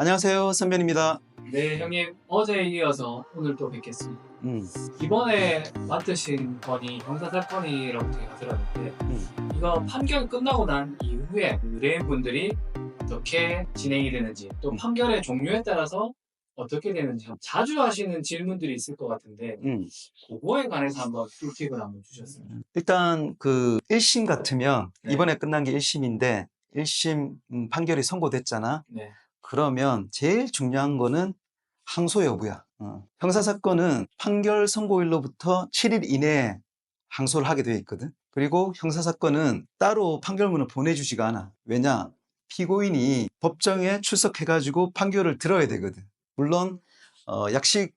안녕하세요, 선변입니다. 네, 형님. 어제에 이어서 오늘 또 뵙겠습니다. 음, 이번에 맡으신 건이 형사사건이라고 제가 들었는데, 음. 이거 판결 끝나고 난 이후에 의뢰인분들이 어떻게 진행이 되는지, 또 음. 판결의 종류에 따라서 어떻게 되는지 자주 하시는 질문들이 있을 것 같은데, 그거에 관해서 한번 꿀팁을 한번 주셨습니다. 일단 그 1심 같으면 네, 이번에 끝난 게 1심인데 1심 판결이 선고됐잖아. 네, 그러면 제일 중요한 거는 항소 여부야. 형사사건은 판결 선고일로부터 7일 이내에 항소를 하게 되어 있거든. 그리고 형사사건은 따로 판결문을 보내주지가 않아. 왜냐? 피고인이 법정에 출석해가지고 판결을 들어야 되거든. 물론 약식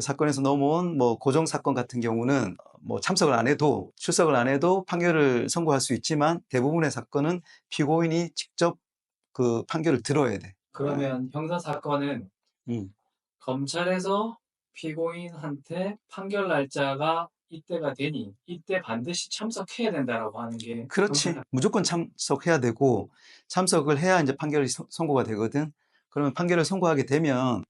사건에서 넘어온 뭐 고정 사건 같은 경우는 뭐 참석을 안 해도 출석을 안 해도 판결을 선고할 수 있지만 대부분의 사건은 피고인이 직접 그 판결을 들어야 돼. 그러면 형사사건은 음. 검찰에서 피고인한테 판결 날짜가 이때가 되니 이때 반드시 참석해야 된다라고 하는 게 그렇지. 무조건 참석해야 되고 참석을 해야 이제 판결이 선고가 되거든. 그러면 판결을 선고하게 되면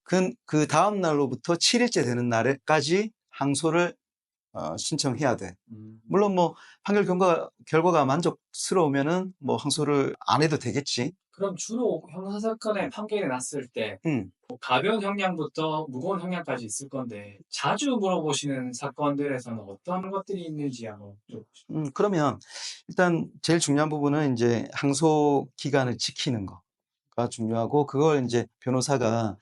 그 다음 날로부터 7일째 되는 날까지 항소를 신청해야 돼. 음, 물론 뭐 판결 결과가 만족스러우면은 뭐 항소를 안 해도 되겠지. 그럼 주로 형사사건에 판결이 났을 때 음. 뭐 가벼운 형량부터 무거운 형량까지 있을 건데 자주 물어보시는 사건들에서는 어떤 것들이 있는지 한번 좀. 그러면 일단 제일 중요한 부분은 이제 항소 기간을 지키는 거가 중요하고 그걸 이제 변호사가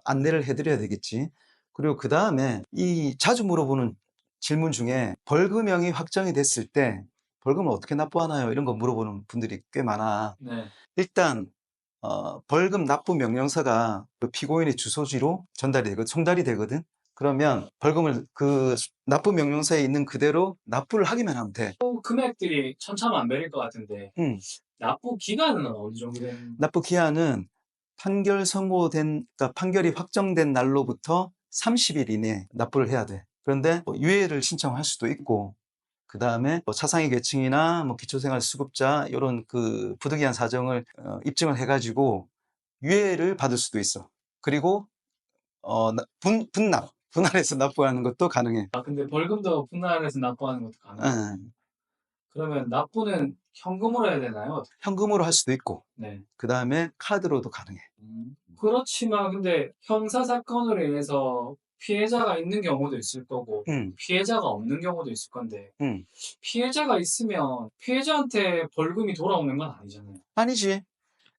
안내를 해드려야 되겠지. 그리고 그 다음에 이 자주 물어보는 질문 중에 벌금형이 확정이 됐을 때 벌금을 어떻게 납부하나요? 이런 거 물어보는 분들이 꽤 많아. 네. 일단 벌금 납부 명령서가 그 피고인의 주소지로 송달이 되거든. 그러면 벌금을 그 납부 명령서에 있는 그대로 납부를 하기만 하면 돼. 또 금액들이 천차만별일 것 같은데 음. 납부 기간은 어느 정도 되는? 납부 기한은 그러니까 판결이 확정된 날로부터 30일 이내에 납부를 해야 돼. 그런데 뭐 유예를 신청할 수도 있고, 그 다음에 뭐 차상위 계층이나 뭐 기초생활수급자 이런 그 부득이한 사정을 입증을 해가지고 유예를 받을 수도 있어. 그리고 분할해서 납부하는 것도 가능해. 아, 근데 벌금도 분할해서 납부하는 것도 가능하고. 응. 그러면 납부는 현금으로 해야 되나요? 현금으로 할 수도 있고, 네. 그 다음에 카드로도 가능해. 그렇지만 근데 형사 사건으로 인해서 피해자가 있는 경우도 있을 거고 응, 피해자가 없는 경우도 있을 건데 응. 피해자가 있으면 피해자한테 벌금이 돌아오는 건 아니잖아요. 아니지.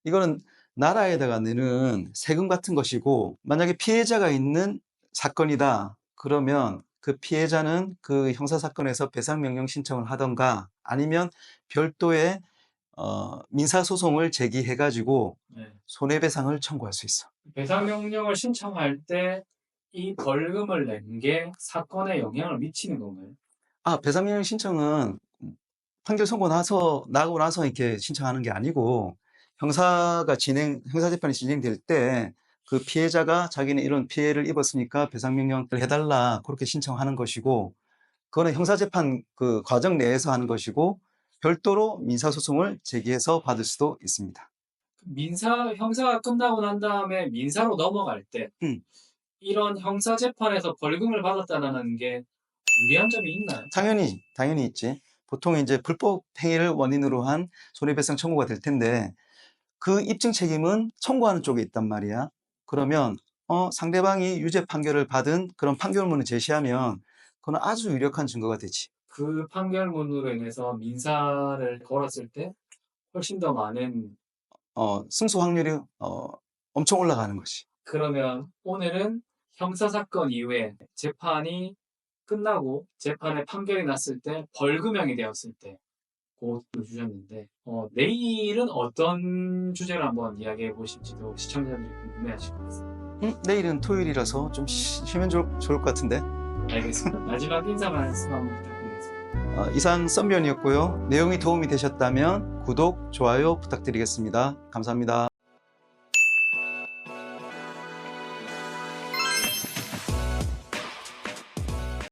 이거는 나라에다가 내는 세금 같은 것이고, 만약에 피해자가 있는 사건이다. 그러면 그 피해자는 그 형사사건에서 배상명령 신청을 하던가 아니면 별도의 민사소송을 제기해가지고 네. 손해배상을 청구할 수 있어. 배상 명령을 신청할 때 이 벌금을 낸 게 사건에 영향을 미치는 건가요? 배상명령 신청은 판결 나고 나서 이렇게 신청하는 게 아니고 형사재판이 진행될 때 그 피해자가 자기는 이런 피해를 입었으니까 배상명령을 해달라 그렇게 신청하는 것이고 그거는 형사재판 그 과정 내에서 하는 것이고 별도로 민사소송을 제기해서 받을 수도 있습니다. 형사가 끝나고 난 다음에 민사로 넘어갈 때 음, 이런 형사 재판에서 벌금을 받았다는 게 유리한 점이 있나요? 당연히 있지. 보통 이제 불법 행위를 원인으로 한 손해배상 청구가 될 텐데 그 입증 책임은 청구하는 쪽에 있단 말이야. 그러면 상대방이 유죄 판결을 받은 그런 판결문을 제시하면 그건 아주 유력한 증거가 되지. 그 판결문으로 인해서 민사를 걸었을 때 훨씬 더 많은. 승소 확률이 엄청 올라가는 것이. 그러면 오늘은 형사사건 이후에 재판이 끝나고 재판에 판결이 났을 때 벌금형이 되었을 때 그것도 주셨는데 내일은 어떤 주제를 한번 이야기해 보실지도 시청자들이 궁금해하실 것 같습니다. 내일은 토요일이라서 좀 쉬면 좋을 것 같은데. 알겠습니다. 마지막 인사 말씀 한번 부탁드리겠습니다. 이상 썬변이었고요. 내용이 도움이 되셨다면 구독, 좋아요 부탁드리겠습니다. 감사합니다.